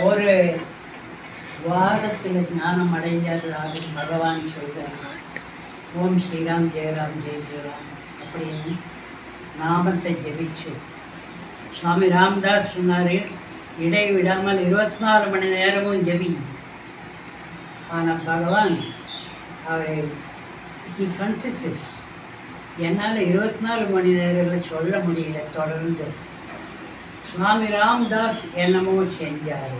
ஒரு வாரத்தில் ஞானம் அடைஞ்சாது அது பகவான் சொல்கிறாங்க. ஓம் ஸ்ரீராம் ஜெயராம் ஜெய ஜெயராம் அப்படின்னு நாமத்தை ஜெபிச்சு சுவாமி ராம்தாஸ் சொன்னார், இடைவிடாமல் 24 மணி நேரமும் ஜெபி. ஆனால் பகவான் அவரை ஹி கன்ஃபெஸஸ், என்னால் 24 மணி நேரத்தில் சொல்ல முடியல. தொடர்ந்து சுவாமி ராம்தாஸ் என்னமோ செஞ்சார்,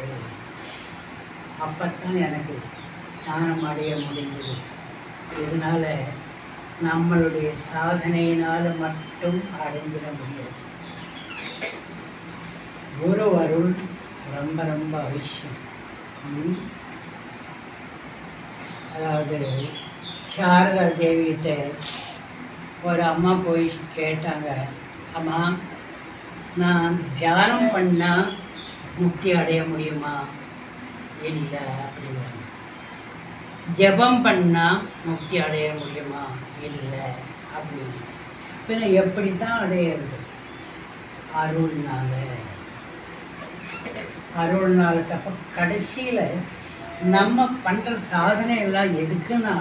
அப்பத்தான் எனக்கு ஞானம் அடைய முடிந்தது. இதனால் நம்மளுடைய சாதனையினால் மட்டும் அடைஞ்சிட முடியாது. குரு அருள் ரொம்ப ரொம்ப அவசியம். அதாவது சாரதா தேவிகிட்ட ஒரு அம்மா போய் கேட்டாங்க, அம்மா நான் தியானம் பண்ணால் முக்தி அடைய முடியுமா? இல்லை அப்படிங்கிறாங்க. ஜபம் பண்ணால் முக்தி அடைய முடியுமா? இல்லை அப்படின்னு. பின்ன எப்படி தான் அடையிறது? அருள்னால. அருள்னால தப்ப கடைசியில் நம்ம பண்ணுற சாதனை எல்லாம் எதுக்குன்னா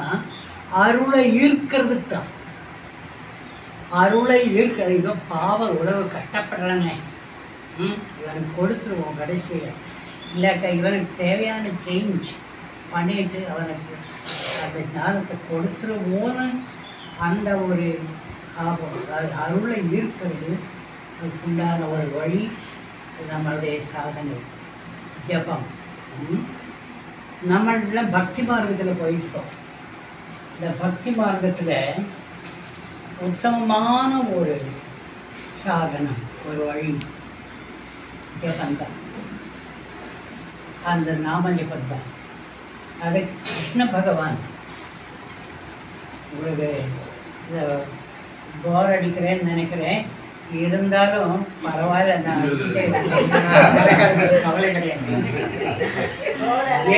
அருளை ஈர்க்கிறதுக்கு தான். அருளை ஈர்க்க பாவ உறவு கட்டப்படலைங்க, இவனுக்கு கொடுத்துருவோம் கடைசியில். இல்லைக்கா இவனுக்கு தேவையான சேஞ்ச் பண்ணிட்டு அவனுக்கு அந்த ஞானத்தை கொடுத்துருவோன்னு அந்த ஒரு ஆபம். அருளை ஈர்க்கிறது அதுக்குண்டான ஒரு வழி நம்மளுடைய சாதனை ஜபம். நம்மள பக்தி மார்க்கத்தில் போயிட்டோம். இந்த பக்தி மார்க்கத்தில் உத்தமமான ஒரு சாதனம், ஒரு வழி ஜபந்தான். அந்த நாம ஜபந்தான். அது கிருஷ்ண பகவான். உங்களுக்கு போர் அடிக்கிறேன்னு நினைக்கிறேன், இருந்தாலும் பரவாயில்ல, நான் அடிச்சுட்டே கவலை கிடையாது.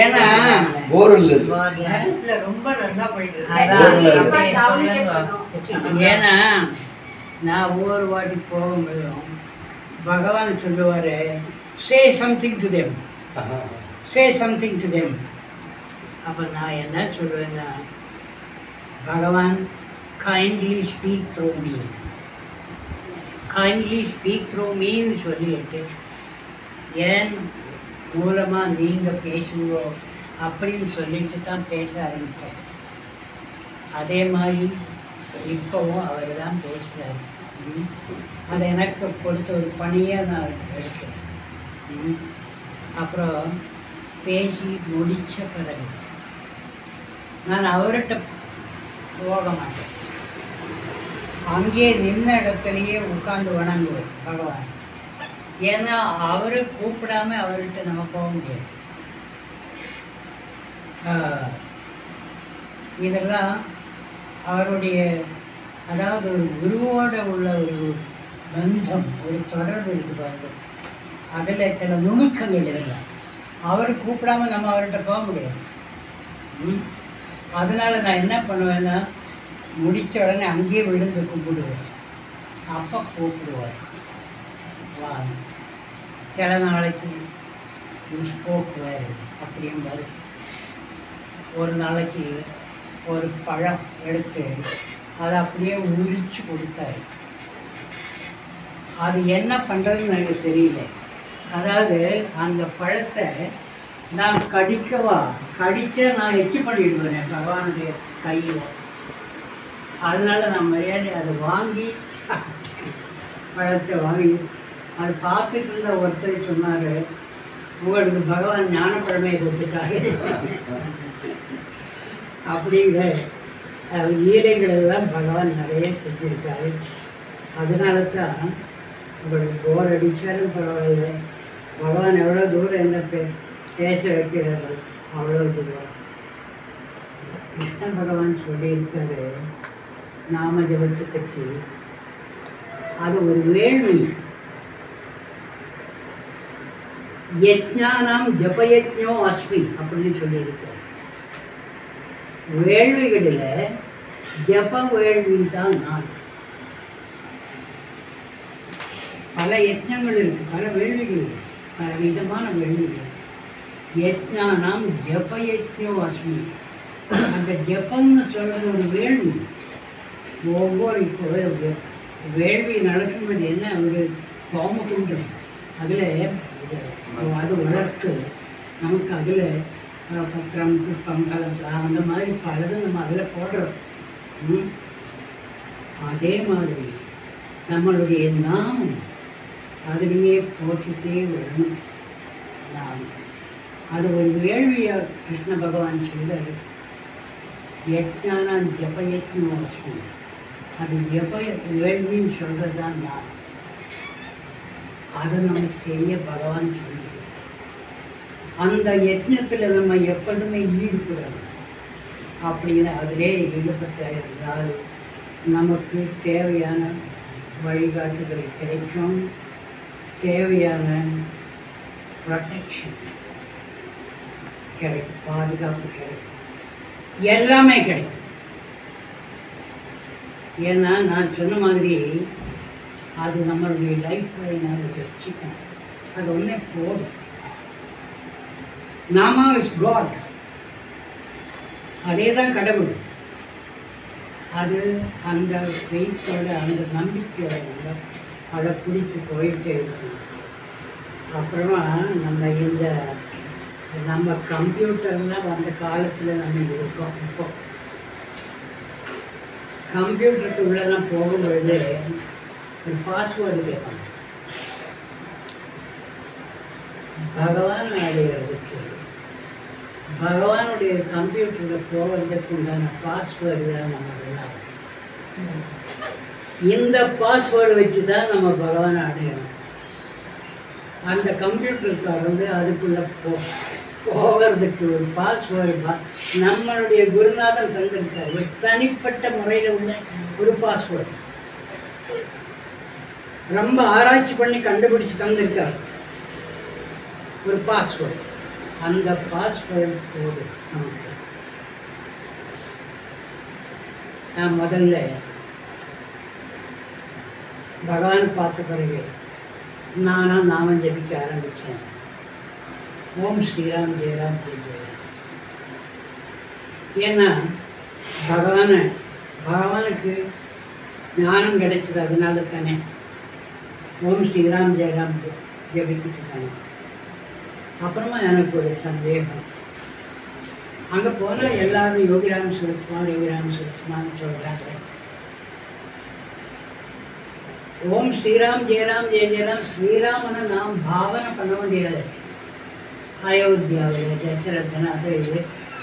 ஏன்னா ரொம்ப நல்லா போயிட்டு, ஏன்னா நான் ஒவ்வொரு வாட்டி போகும்போதும் பகவான் சொல்லுவார், say something to them, say something to them. அப்போ நான் என்ன சொல்லுவேன்னா, Bhagavan kindly speak through me, kindly speak through மீன்னு சொல்லிட்டு ஏன் மூலமாக நீங்கள் பேசுவோ அப்படின்னு சொல்லிட்டு தான் பேச ஆரம்பித்தேன். அதே மாதிரி இப்போவும் அவர் தான் பேசுகிறார். அதை எனக்கு கொடுத்த ஒரு பணியாக நான் எடுக்கிறேன். அப்புறம் பேசி முடித்த பிறகு நான் அவர்கிட்ட போக மாட்டேன், அங்கே நின்ன இடத்துலையே உட்காந்து வணங்குவேன் பகவான். ஏன்னா அவரை கூப்பிடாம அவர்கிட்ட நம்ம போக முடியாது. இதெல்லாம் அவருடைய, அதாவது ஒரு குருவோட உள்ள ஒரு பந்தம், ஒரு தொடர்பு இருக்குது பாருங்க. அதில் சில நுணுக்கங்கள் இதெல்லாம் அவர் கூப்பிடாம நம்ம அவர்கிட்ட போக முடியாது. அதனால் நான் என்ன பண்ணுவேன்னா, முடித்த உடனே அங்கேயே விழுந்து கும்பிடுவேன். அப்போ கூப்பிடுவார், வாங்க. சில நாளைக்கு போக்குவார் அப்படிம்பாரு. ஒரு நாளைக்கு ஒரு பழம் எடுத்து அதை அப்படியே உரிச்சு கொடுத்தாரு. அது என்ன பண்ணுறதுன்னு எனக்கு தெரியல. அதாவது அந்த பழத்தை நான் கடிக்கவா, கடிச்சா நான் எச்சி பண்ணிடுவேன் பகவானுடைய கையில். அதனால் நான் மரியாதை அதை வாங்கி சாப்பிட்டேன். பழத்தை வாங்கி அது பார்த்துட்டு இருந்த ஒருத்தர் சொன்னார், உங்களுக்கு பகவான் ஞானப்பழமையை கொடுத்துட்டாரு அப்படிங்கிற லீலைகளெல்லாம் பகவான் நிறைய செஞ்சுருக்காரு. அதனால தான் உங்களுக்கு போர் அடித்தாலும் பரவாயில்ல, பகவான் எவ்வளோ தூரம் என்ன பேச வைக்கிறாரு, அவ்வளோ தூரம். கிருஷ்ண பகவான் சொல்லியிருக்காரு, நாம ஜபத்தை பற்றி அது ஒரு வேள்வி. யஜ்ஞானம் ஜபயஜ்ஞோ அஸ்மி அப்படின்னு சொல்லியிருக்கார். வேள்விகளில் ஜப வேள்வி தான் நான். பல யஜ்ஞங்கள் இருக்குது, பல வேள்விகள் இருக்குது, பல விதமான வேள்விகள். யஜ்ஞானம் ஜபயஜ்ஞோ அஸ்மி. அந்த ஜபம்னு சொல்கிறது ஒரு வேள்வி. ஒவ்வொரு இப்போ வேள்வி நடக்கும்போது என்ன ஒரு சோமகுண்டம், அதில் அது வளர்த்து நமக்கு அதில் பத்திரம் புஷ்பம் கலசம் அந்த மாதிரி பலதும் நம்ம அதில் போடுறோம். அதே மாதிரி நம்மளுடைய நாமம் அதிலேயே போட்டுகிட்டே வரணும். நாமம் அது ஒரு வேள்வியாக கிருஷ்ண பகவான் சொல்றாரு. யஜ்ஞானம் ஜபயஜ்ஞோ அஸ்மி. அது ஜப வேள்வின்னு சொல்கிறது தான் நான். அதை நம்ம செய்ய பகவான் சொல்லி அந்த யஜ்ஞத்தில் நம்ம எப்பொழுதுமே ஈடுபடணும். அப்படின்னு அதிலே ஈடுபட்ட இருந்தால் நமக்கு தேவையான வழிகாட்டுதல் கிடைக்கும், தேவையான ப்ரொடெக்ஷன் கிடைக்கும், பாதுகாப்பு கிடைக்கும், எல்லாமே கிடைக்கும். ஏன்னா நான் சொன்ன மாதிரி அது நம்மளுடைய லைஃப்பில் நான் வச்சுக்கணும். அது ஒன்றே போதும். நாம இஸ் காட், அதே தான் கடவுள். அது அந்த ஃபெய்த்தோட அந்த நம்பிக்கையோட நம்ம அதை பிடிச்சி போயிட்டே இருக்கணும். அப்புறமா நம்ம கம்ப்யூட்டர்லாம் அந்த காலத்தில் நம்ம இருக்கோம். இப்போ கம்ப்யூட்டருக்கு உள்ளெல்லாம் போகும்பொழுது ஒரு பாஸ்வேர்டு கேட்பாங்க. பகவான் அடைகிறதுக்கு பகவானுடைய கம்ப்யூட்டரில் போகிறதுக்கு உண்டான பாஸ்வேர்டு தான் நம்ம விளையாடும். இந்த பாஸ்வேர்டு வச்சு தான் நம்ம பகவானை அடையணும். அந்த கம்ப்யூட்டர் திறந்து அதுக்குள்ளே போகிறதுக்கு ஒரு பாஸ்வேர்டு நம்மளுடைய குருநாதன் தந்திருக்கார். ஒரு தனிப்பட்ட முறையில் உள்ள ஒரு பாஸ்வேர்டு ரொம்ப ஆராய்ச்சி பண்ணி கண்டுபிடிச்சி தந்திருக்கார். ஒரு பாஸ்வேர்டு, அந்த பாஸ்வேர்டு போதும் நமக்கு. நான் முதல்ல பகவான் பார்த்த பிறகு நாமம் ஜபிக்க ஆரம்பித்தேன். ஓம் ஸ்ரீராம் ஜெயராம் ஜெய ஜெயராம். ஏன்னா பகவானுக்கு ஞானம் கிடைச்சது, அதனால தானே ஓம் ஸ்ரீராம் ஜெயராம் ஜபிக்கிட்டு இருக்காங்க. அப்புறமா எனக்கு ஒரு சந்தேகம். அங்கே போனால் எல்லாரும் யோகிராம் சுரஸ்மான்னு சொல்கிறாங்க. ஓம் ஸ்ரீராம் ஜெயராம் ஜெய ஜெயராம் ஸ்ரீராமனை நாம் பாவனை பண்ண முடியாது. அயோத்தியாவில் தசரதன் அது இது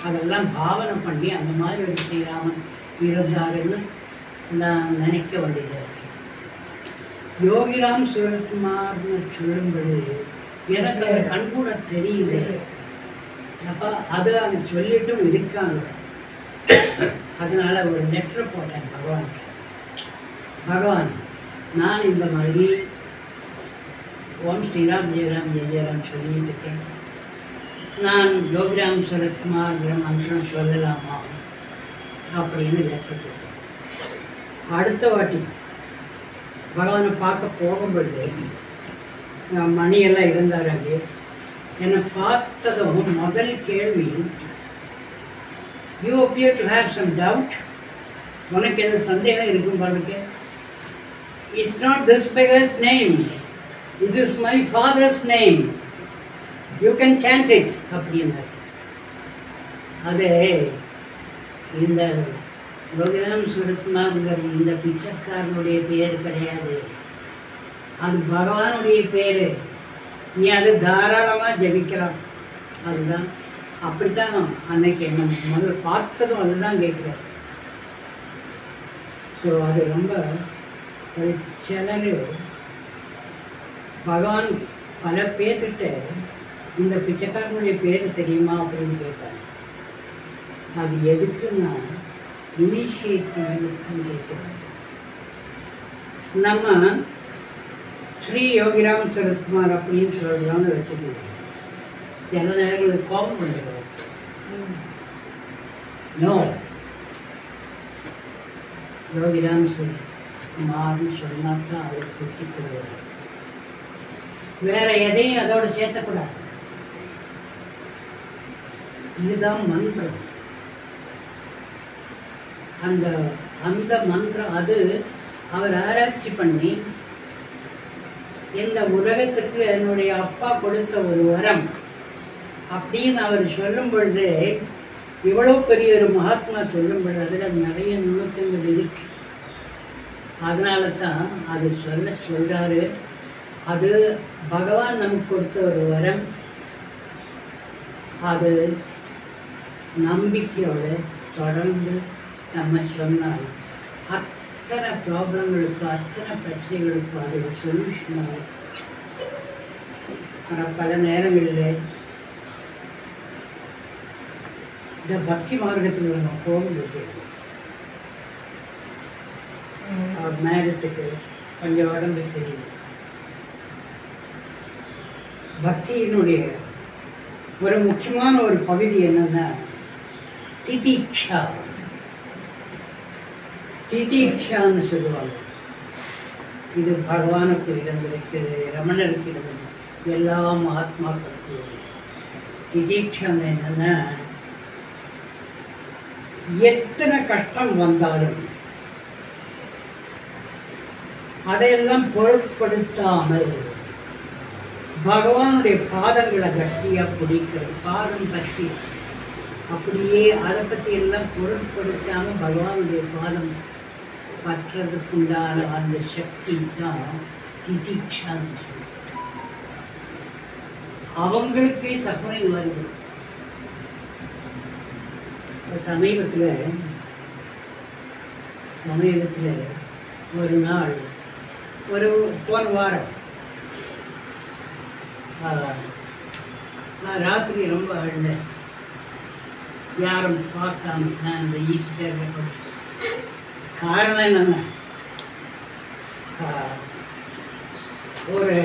அதெல்லாம் பாவனை பண்ணி அந்த மாதிரி ஒரு ஸ்ரீராமன் இருந்தாருன்னு நான் நினைக்க வேண்டியதாக இருக்கு. யோகிராம் சுரத்குமார்னு சொல்லும்போது எனக்கு அவர் கண்கூட தெரியுது. அப்போ அது அவங்க சொல்லிட்டும் இருக்காங்க. அதனால் ஒரு லெட்டரை போட்டேன் பகவான் நான் இந்த மாதிரி ஓம் ஸ்ரீராம் ஜெயராம் ஜெய ஜெயராம் சொல்லிட்டு இருக்கேன். நான் யோகிராம் சுரத்குமார் மந்திரம் சொல்லலாமா அப்படின்னு லெட்டர் போட்டேன். அடுத்த வாட்டி பகவானை பார்க்க போகும்போது மணியெல்லாம் இருந்தார். அங்கே என்னை பார்த்ததும் முதல் கேள்வி, you appear to have some doubt, உனக்கு எதுவும் சந்தேகம் இருக்கும் பாருங்க. It's not this beggar's name, it is my father's name, you can sand it அப்படின்னார். அது இந்த யோகிராம் சுரத்குமார்ங்கிற இந்த பிச்சைக்காரனுடைய பேர் கிடையாது, அது பகவானுடைய பேர். நீ அது தாராளமாக ஜபிக்கலாம். அதுதான் அப்படித்தான் அன்னைக்கு என்ன முதல்ல பார்த்ததும் அதுதான் கேட்குறாரு. ஸோ அது ரொம்ப சிலர் பகவான் பல பேர்கிட்ட இந்த பிச்சைக்காரனுடைய பேர் தெரியுமா அப்படின்னு கேட்டாங்க. அது எதுக்குன்னா இனிஷியேட் பண்ணுறதுக்கு நம்ம ஸ்ரீ யோகிராம் சரத்குமார் அப்படின்னு சொல்லலாம்னு வச்சுக்கோங்க. சில நேரங்களுக்கு கோபம் பண்ணுறது நோ, யோகிராம் சரத்குமார்னு சொன்னால் தான் அவரை பிடிச்சிக்கிறது. வேற எதையும் அதோட சேர்த்தக்கூடாது. இதுதான் மந்திரம். அந்த அந்த மந்திரம் அது அவர் ஆராய்ச்சி பண்ணி இந்த உலகத்துக்கு என்னுடைய அப்பா கொடுத்த ஒரு வரம் அப்படின்னு அவர் சொல்லும் பொழுது, இவ்வளோ பெரிய ஒரு மகாத்மா சொல்லும் பொழுது அதில் நிறைய நுணுக்கங்கள் இருக்கு. அதனால தான் அது சொல்கிறாரு. அது பகவான் நமக்கு கொடுத்த ஒரு வரம். அது நம்பிக்கையோடு தொடர்ந்து நம்ம சொன்னால் அத்தனை ப்ராப்ளங்களுக்கு அத்தனை பிரச்சனைகளுக்கும் அது ஒரு சொல்யூஷன் ஆகும். ஆனால் பல நேரங்களில் இந்த பக்தி மார்க்கத்தில் நம்ம போகும்போது அவர் மேகத்துக்கு கொஞ்சம் உடம்பு சரியில்லை. பக்தியினுடைய ஒரு முக்கியமான ஒரு பகுதி என்னன்னா திதீக்ஷா. திதீக்ஷான்னு சொல்லுவாங்க. இது பகவானுக்கு இருந்திருக்குது, ரமணருக்கு இருந்தது, எல்லா மகாத்மாக்களுக்கு. திதீக்ஷான்னு என்னன்னா, எத்தனை கஷ்டம் வந்தாலும் அதையெல்லாம் பொருட்படுத்தாமல் பகவானுடைய பாதங்களை கட்டியாக பிடிக்கிறது. பாதம் பற்றி அப்படியே அதை பற்றி எல்லாம் பொருட்படுத்தாமல் பகவானுடைய பாதம் பற்றுறதுக்குண்டான அந்த சக்தி தான் திதீக்ஷான்னு சொல்லி. அவங்களுக்கே சஃபரிங் வருது. சமீபத்தில் ஒரு நாள் போன வாரம் நான் ராத்திரி ரொம்ப அழுதேன். யாரும் பார்க்காம நான் இந்த ஈஸ்டரில் படிச்சேன். காரணம் என்னென்ன, ஒரு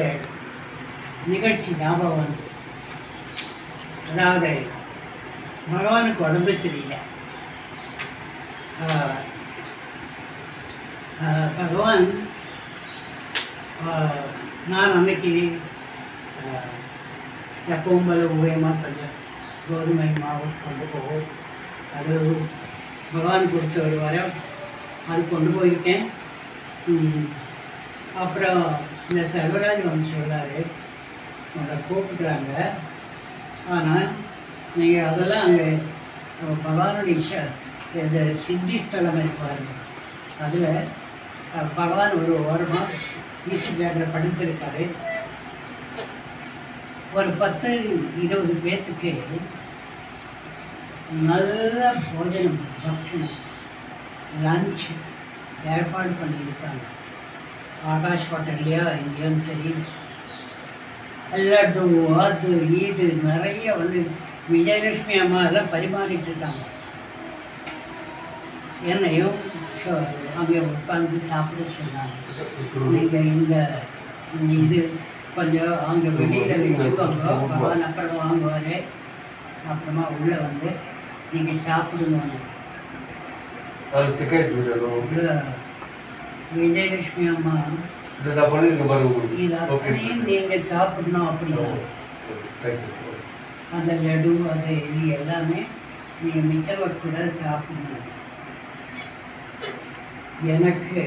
நிகழ்ச்சி ஞாபகம் வந்து, அதாவது பகவானுக்கு உடம்பு சரியில்லை. பகவான் நான் அன்னைக்கு எப்பவும் போல உபயமாக கொஞ்சம் கோதுமை மாவு கொண்டு போகும். அது பகவான் கொடுத்த ஒரு வரம், அது கொண்டு போயிருக்கேன். அப்புறம் இந்த சர்வராஜ் வந்து சொல்கிறாரு, உங்களை கூப்பிட்றாங்க, ஆனால் நீங்கள் அதெல்லாம் அங்கே பகவானுடைய இது சித்தி ஸ்தலம் இருப்பாருங்க. அதில் பகவான் ஒரு ஓரமாக ஈஸ்வரில் படித்திருக்காரு. ஒரு 10-20 பேர்த்துக்கு நல்ல போஜனம், பக்ஷணம், லஞ்ச் ஏற்பாடு பண்ணியிருக்காங்க. ஆகாஷ் ஹோட்டல்லையா எங்கேயோன்னு தெரியல. லட்டு அது இது நிறைய வந்து விஜயலட்சுமி அம்மா எல்லாம் பரிமாறிட்டு இருக்காங்க. என்னையும் அங்கே உட்காந்து சாப்பிட சொன்னாங்க. நீங்கள் இந்த இது கொஞ்சம் அங்கே வெளியில் வச்சுக்கோங்க, பகவான் அப்புறம் வாங்குவார், அப்புறமா உள்ளே வந்து நீங்கள் சாப்பிடுங்கன்னு. விஜயலட்சுமி அம்மா இது அத்தனையும் நீங்கள் சாப்பிடணும் அப்படின்னா, அந்த லட்டு அது இது எல்லாமே நீங்கள் மிச்சம் கூட சாப்பிடணும். எனக்கு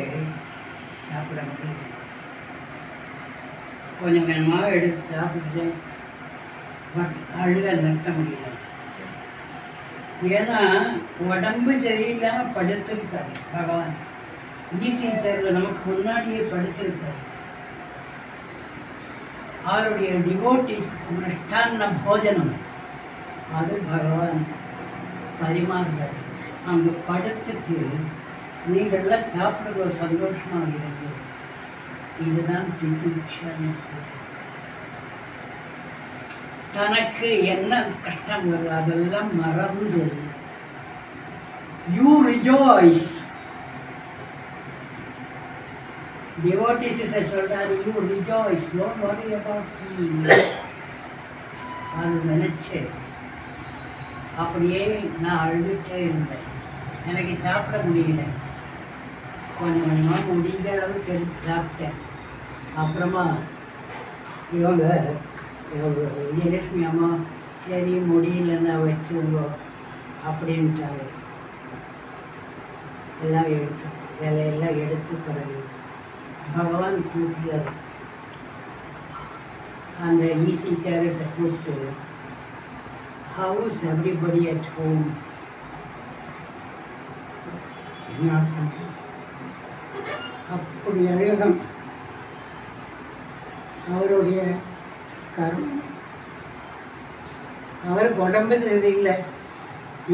சாப்பிட முடியல. கொஞ்சம் கொஞ்சமாக எடுத்து சாப்பிட்டுட்டேன். பட் அழுக நிறுத்த முடியல. ஏன்னா உடம்பு சரியில்லாமல் படுத்திருக்காரு பகவான். ஈசி சேர்ல நமக்கு முன்னாடியே படுத்திருக்காரு. அவருடைய டிவோட்டிஸ் மிருஷ்டான்ன போஜனம் அது பகவான் பரிமாறுறார். அங்கே படுத்துட்டு நீங்கள்லாம் சாப்பிடுற சந்தோஷமாக இருக்கு. இதுதான் திதிக்ஷான்னு. தனக்கு என்ன கஷ்டம் வருது அதெல்லாம் மறந்து You rejoice. Devotees கிட்ட சொல்றாரு, you rejoice, don't worry about me. அது நினச்சி அப்படியே நான் அழுதுகிட்டே இருந்தேன். எனக்கு சாப்பிட முடியல. கொஞ்சம் கொஞ்சமாக முடிஞ்ச அளவுக்கு எடுத்து சாப்பிட்டேன். அப்புறமா இவங்க விஜயலட்சுமி அம்மா சரி முடியலன்னா வச்சுருங்கோ அப்படின்ட்டாங்க. எல்லாம் எடுத்து இலையெல்லாம் எடுத்து பிறகு பகவான் கூப்பிட்டார். அந்த ஈஸி சேரட்டை கூப்பிட்டு, ஹவுஸ் எவ்ரிபடி அட் ஹோம், அப்படி அழகம் அவருடைய கர்மம். அவருக்கு உடம்பு சரியில்லை.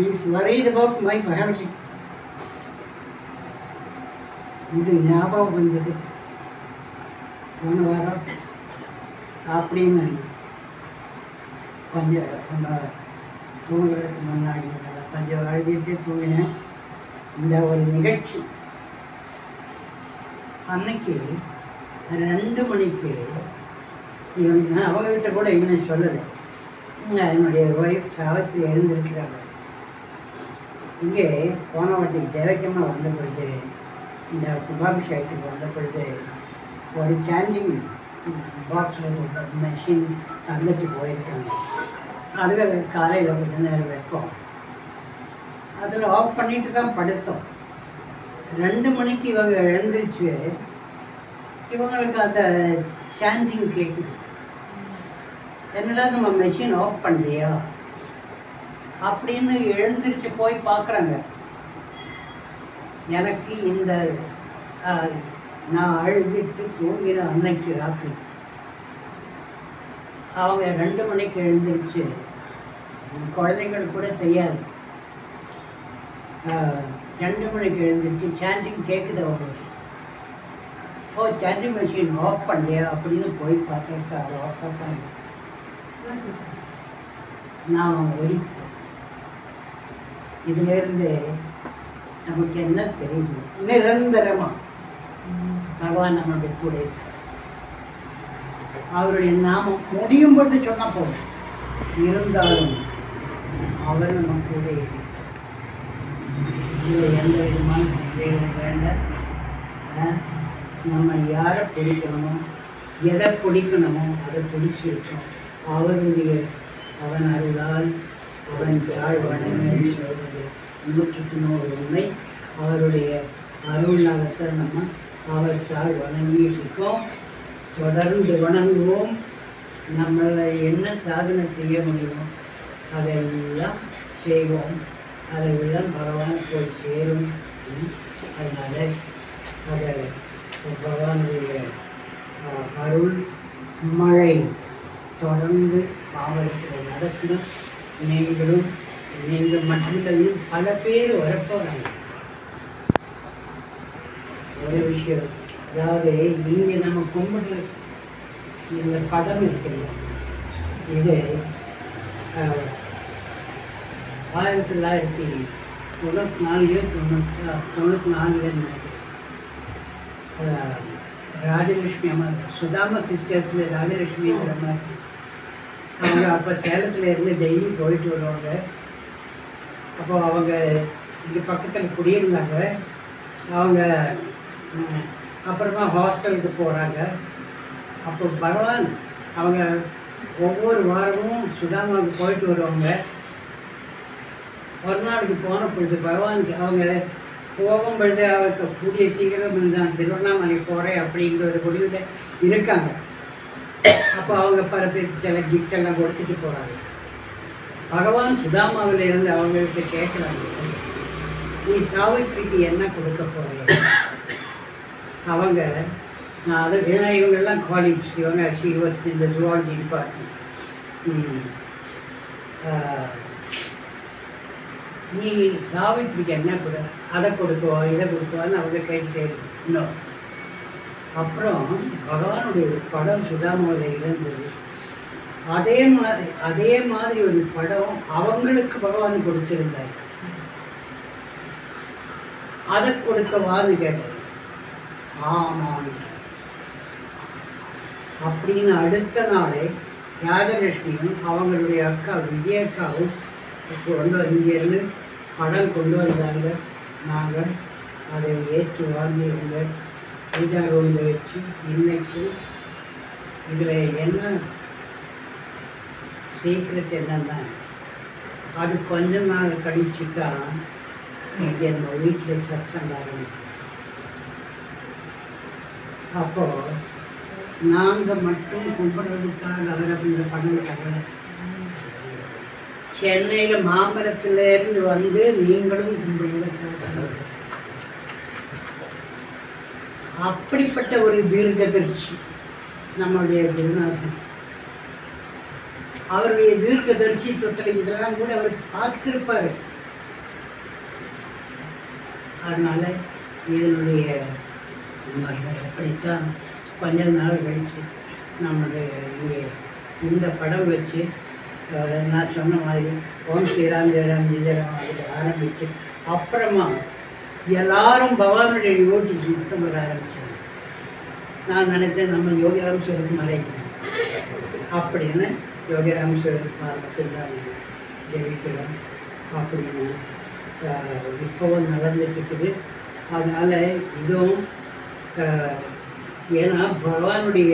Is worried about my family. இது ஞாபகம் வந்தது போன வாரம். அப்படின்னு கொஞ்சம் நம்ம தூங்குறதுக்கு முன்னாடி கொஞ்சம் அழுதுட்டு தூங்கினேன். இந்த ஒரு நிகழ்ச்சி அன்னைக்கு 2 மணிக்கு இவங்க அவங்ககிட்ட கூட இன்னும் சொல்லலை. என்னுடைய ஒய்ஃப் சாவத்தில் எழுந்திருக்கிறாங்க. இங்கே போன வாட்டி தேவக்கியமாக வந்த பொழுது, இந்த கும்பாபிஷேகத்துக்கு வந்த பொழுது ஒரு சாண்டிங் பாக்ஸில் மெஷின் தந்துட்டு போயிருக்காங்க. அதில் காலையில் கொஞ்ச நேரம் வைப்போம். அதில் ஆஃப் பண்ணிட்டு தான் படுத்தோம். 2 மணிக்கு இவங்க எழுந்திரிச்சு இவங்களுக்கு அந்த சாண்டிங் கேட்குது. என்னடா நம்ம மெஷின் ஆஃப் பண்ணலையா அப்படின்னு எழுந்திரிச்சு போய் பார்க்குறாங்க. எனக்கு இந்த நான் அழுதுட்டு தூங்கின அன்னைக்கு ராத்திரி அவங்க 2 மணிக்கு எழுந்திரிச்சு, குழந்தைங்களுக்கு கூட தெரியாது, 2 மணிக்கு எழுந்திரிச்சு சாண்டிங் கேட்குது அவங்களுக்கு. ஓ, சார்ஜிங் மெஷின் ஆஃப் பண்ணலையா அப்படின்னு போய் பார்த்துருக்கா. அதை ஆஃப் பண்ண நாம் வெடித்தோம். இதிலேருந்து நமக்கு என்ன தெரியுது? நிரந்தரமாக பகவான் நம்மளுடைய கூட இருக்க. அவருடைய நாமம் முடியும் பொழுது சொன்னால் போதும், இருந்தாலும் அவர் நம்ம கூட இருக்க. இதில் எந்த விதமான சந்தேகம் வேண்டாம். நம்ம யாரை பிடிக்கணுமோ எதை பிடிக்கணுமோ அதை பிடிச்சிருக்கோம். அவன் அருளால் அவன் தாழ் வணங்கி சொல்வது 100% உண்மை. அவருடைய அருளாகத்தான் நம்ம அவர் தாழ் வணங்கிட்டு இருக்கோம். தொடர்ந்து வணங்குவோம். நம்மளை என்ன சாதனை செய்ய முடியுமோ அதையெல்லாம் செய்வோம். அதையெல்லாம் பகவான் போய் சேரும். அதனால் அதை பகவானுடைய அருள் மழை தொடர்ந்து பாவத்தில் நடக்கணும். நீங்கள் மட்டும் பல பேர் வரப்போகிறாங்க. ஒரு விஷயம், அதாவது இங்கே நம்ம கும்பிடுற இந்த படம் இருக்குல்ல, இது 1994 நினைக்கிறேன். ராஜலட்சுமி அம்மா, சுதாமா சிஸ்டர்ஸில் ராஜலட்சுமிங்கிற மாதிரி அவங்க அப்போ சேலத்தில் இருந்து டெய்லி போயிட்டு வருவாங்க. அப்போது அவங்க இங்கே பக்கத்தில் குடியிருந்தாங்க. அவங்க அப்புறமா ஹாஸ்டலுக்கு போகிறாங்க. அப்போ பகவான் அவங்க ஒவ்வொரு வாரமும் சுதாமாவுக்கு போயிட்டு வருவாங்க. ஒரு நாளுக்கு போன பொழுது பகவானுக்கு அவங்க போகும் பொழுது அவருக்கு கூடிய சீக்கிரம் நான் திருவண்ணாமலை போகிறேன் அப்படிங்கிற ஒரு முடிவில் இருக்காங்க. அப்போ அவங்க பல பேருக்கு சில கிஃப்டெல்லாம் கொடுத்துட்டு போகிறாங்க. பகவான் சுதாமாவில் இருந்து அவங்களுக்கு கேட்குறாங்க, நீ சாவித்திரிக்கு என்ன கொடுக்க போகிறேன்? அவங்க நான் அதை ஏன்னா இவங்கெல்லாம் காலேஜ், இவங்க யூனிவர்சிட்டி இந்த ஜுவாலஜி டிபார்ட்மெண்ட். நீ சாவித்திரிக்கு என்ன கொடு, அதை கொடுக்குவா இதை கொடுக்குவான்னு அவங்க கேட்டுட்டே இருக்கு. இன்னும் அப்புறம் பகவானுடைய ஒரு படம் சுதாமாவில் இருந்தது. அதே மாதிரி ஒரு படம் அவங்களுக்கு பகவான் கொடுத்துருந்தார். அதை கொடுக்கவான்னு கேட்டது. ஆமாம் அப்படின்னு அடுத்த நாளே ராஜலட்சுமியும் அவங்களுடைய அக்கா விஜயக்காவும் கொண்டு இங்கேருந்து படம் கொண்டு வந்தாங்க. நாங்கள் அதை ஏற்று வாங்கி எங்கள் பூஜா ரூமில் வச்சு இன்னைக்கும் இதில் என்ன சீக்ரெட் என்னன்னா, அது கொஞ்ச நாள் கழிச்சு தான் இங்கே நம்ம வீட்டில் சத்சங்க ஆரம்பிச்சோம். அப்போது நாங்கள் மட்டும் கும்பிடுறதுக்காக அவர் அப்படின்ற பணம் தரல. சென்னையில் மாம்பலத்திலேருந்து வந்து நீங்களும் கும்பிடுறதுக்காக அப்படிப்பட்ட ஒரு தீர்க்கதரிசி நம்மளுடைய குருநாதன். அவருடைய தீர்க்கதரிசித்துவத்தில் இதெல்லாம் கூட அவர் பார்த்துருப்பார். அதனால இதனுடைய அப்படித்தான் கொஞ்ச நாள் கழிச்சு நம்மளுடைய இங்கே இந்த படம் வச்சு நான் சொன்ன மாதிரி ஓம் ஸ்ரீராம் ஜெயராம் ஜெயராம் அதில் ஆரம்பித்து அப்புறமா எல்லாரும் பகவானுடைய யோகிக்கு மட்டும் வர ஆரம்பித்தாங்க. நான் நினைச்சேன் நம்ம யோகிராம் சிவகுமாரை அப்படின்னு யோகிராம் சிவகுமார் மட்டும்தான் ஜெயிக்கிறோம் அப்படின்னு இப்போவும் நடந்துட்டு இருக்குது. அதனால் இதுவும் ஏன்னா பகவானுடைய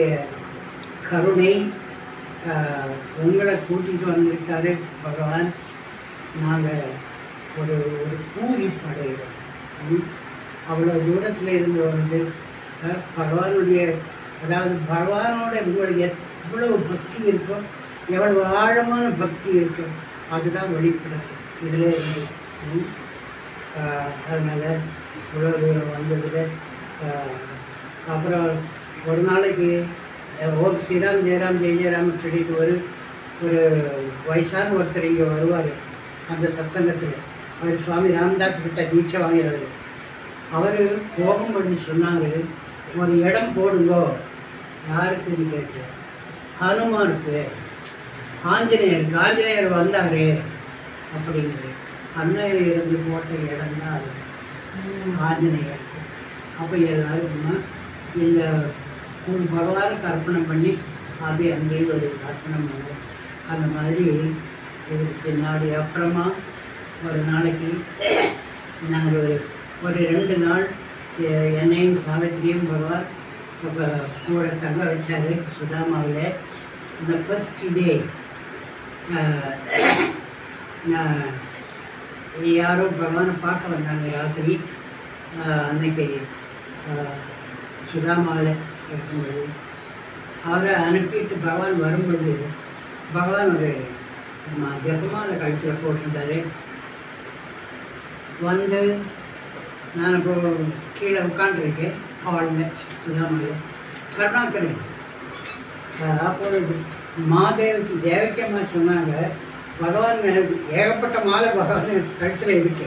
கருணை உங்களை கூட்டிகிட்டு வந்திருக்காரு பகவான். நாங்கள் ஒரு ஒரு பூரிப்படைகிறோம். அவ்வளோ தூரத்தில் இருந்து வந்து பகவானுடைய அதாவது பகவானோட உங்களுக்கு எவ்வளவு பக்தி இருக்கோ, எவ்வளவு ஆழமான பக்தி இருக்கோ அதுதான் வெளிப்படுத்தும் இதில் இருந்து. அதனால் இவ்வளோ தூரம் வந்ததில் அப்புறம் ஒரு நாளைக்கு ஓம் ஸ்ரீராம் ஜெயராம் ஜெய ஜெயராம்னு சொல்லிட்டு ஒரு வயசான ஒருத்தர் இங்கே வருவார். அந்த சத்சங்கத்தில் அவர் சுவாமி ராமதாஸ் கிட்ட தீட்சை வாங்கிறார். அவர் போகும் பண்ணி சொன்னார், ஒரு இடம் போடுங்கோ. யாருக்குன்னு கேட்டு, ஹனுமானுக்கு, ஆஞ்சநேயருக்கு. ஆஞ்சநேயர் வந்தார் அப்படிங்கிறது அன்னையர் இருந்து போட்ட இடம் தான் அது ஆஞ்சநேயருக்கு. அப்போ எல்லாருக்குமா இந்த பகவானுக்கு அர்ப்பணம் பண்ணி அது அங்கேயும் ஒரு அர்ப்பணம் பண்ணுவோம். அந்த மாதிரி இதுக்கு பின்னாடி அப்புறமா ஒரு நாளைக்கு நாங்கள் ஒரு 2 நாள் என்னையும் சாவித்திரியும் பகவான் கூட தங்க வச்சார் சுதாமாவில். அந்த ஃபர்ஸ்ட் டே யாரோ பகவானை பார்க்க வந்தாங்க ராத்திரி. அன்னைக்கு சுதாமாவில் இருக்கும்போது அவரை அனுப்பிட்டு பகவான் வரும்பொழுது பகவான் ஒரு ஜபமாலை கழுத்தில் போட்டிருந்தார். வந்து நான் இப்போ கீழே உட்காந்துருக்கேன் ஹாலில் சுதாமாவில். கருணாகரன் அப்போது மாதேவிக்கு தேவக்கியம்மா சொன்னாங்க, பகவான் ஏகப்பட்ட மாலை பகவான் கழுத்தில் இருக்கு,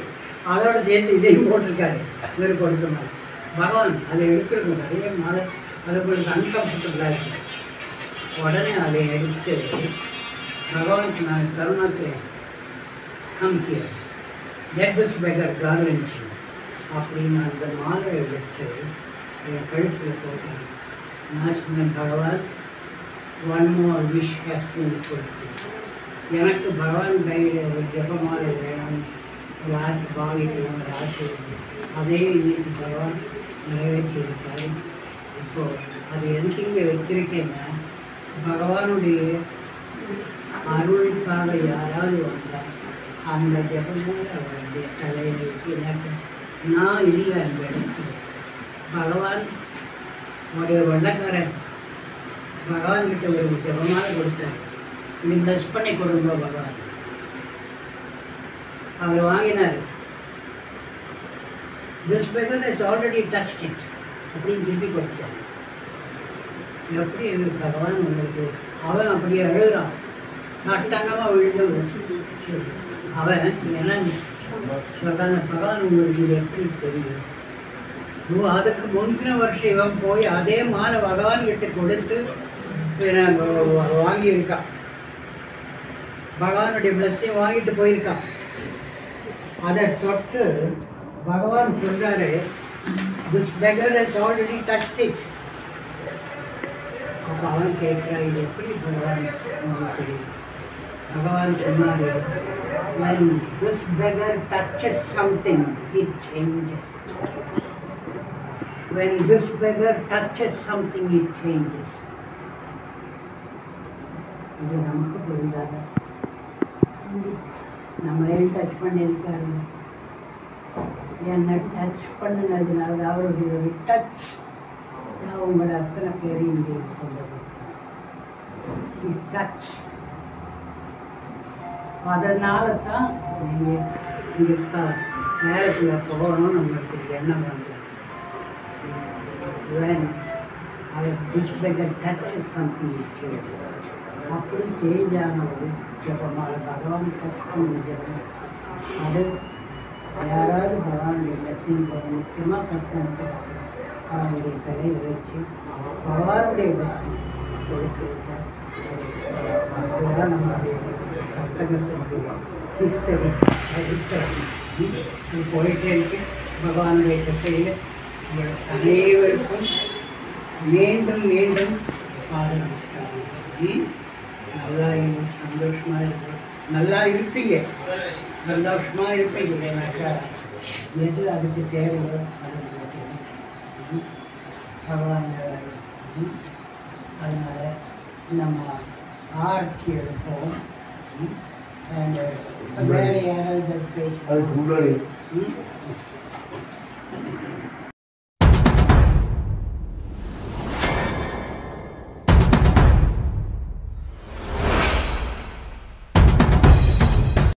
அதோட சேர்த்து இதையும் போட்டிருக்காரு இவர் கொடுத்த மாதிரி. பகவான் அதை எடுத்துருக்கோம் நிறைய மாலை, அது உங்களுக்கு அன்கம்ஃபர்டபுளாக இருக்குது. உடனே அதை எடுத்து பகவான் சொன்னாங்க, Karunakaran come here, let this beggar garland அப்படின்னு அந்த மாலை எடுத்து என் கழுத்தில் போட்டாங்க. நான் சொன்னேன், பகவான் one more wish has been fulfilled. எனக்கு பகவான் கையில் ஒரு ஜபமாலை வேணும், ஒரு ஆசை பாவிக்கணும், ஒரு ஆசை. அதே இன்னைக்கு பகவான் நிறைவேற்றி இருக்காரு. இப்போது அது எதுக்கு இங்கே வச்சுருக்கேன்னா, பகவானுடைய அருளுக்காக யாராவது வந்தால் அந்த ஜபமாலை அவருடைய தலையில் வைக்க. எனக்கு நான் இல்லை அந்த இடத்துல. பகவான் ஒரு வெள்ளக்காரன் பகவான்கிட்ட ஒரு ஜபமாலை கொடுத்தார், இது ப்ளஸ் பண்ணி கொடுங்க பகவான். அவர் வாங்கினார். This beggar is already touched it அப்படின்னு திருப்பி கொடுத்தார். எப்படி பகவான் உங்களுக்கு அவன் அப்படியே அழுகிறான், சட்டங்கமாக விழுந்து அவன் என்ன சொல்கிறாங்க, பகவான் உங்களுக்கு இது எப்படி தெரியும்? அதுக்கு முந்தின வருஷம் இவன் போய் அதே மாலை பகவான் கிட்ட கொடுத்து வாங்கியிருக்கான். பகவானுடைய பிளஸ்ஸையும் வாங்கிட்டு போயிருக்கான். அதை தொட்டு பகவான் சொல்றாரு, this beggar has already touched it. அப்போ அவன் கேட்குறான், இது எப்படி பகவான் உங்களுக்கு தெரியும்? பகவான் சொன்னாரு, when this beggar touches something, it changes. When this beggar touches something, it changes. இது நமக்கு புரிந்தாத நம்மளையும் டச் பண்ணியிருக்காரு. என்னை டச் பண்ணினதுனால அவருடைய ஒரு டச் நான் உங்களை அத்தனை பேரையும் இங்கே சொல்லுவேன். Is touch. அதனால தான் நீங்கள் இங்கே நேரத்தில் போகணும்னு உங்களுக்கு எண்ணம் வந்து when this beggar touches something is changed. அப்படி சேஞ்ச் ஆனது ஜபமாக பகவான் டச் பண்ணி ஜபம். அது யாராவது பகவானுடைய லட்சுமி போகிற முக்கியமாக சத்தனத்தை அவனுடைய தலையை வச்சு பகவானுடைய லட்சுமி கொடுத்துருக்கார். அதுதான் நம்மளுடைய சத்தகத்தினுடைய ஹிஸ்டரி சரித்திரம் போயிட்டே இருக்கு. பகவானுடைய திசையில் அனைவருக்கும் மீண்டும் மீண்டும் பாத நமஸ்காரம். நல்லா சந்தோஷமாக இருக்கும். நல்லா இருப்பீங்க, சந்தோஷமாக இருப்பீங்க. ஏன்னாக்கா எது அதுக்கு தேவையோ அது பகவான். அதனால் நம்ம ஆர்த்தி எடுப்போம். வேறு யாராவது பேச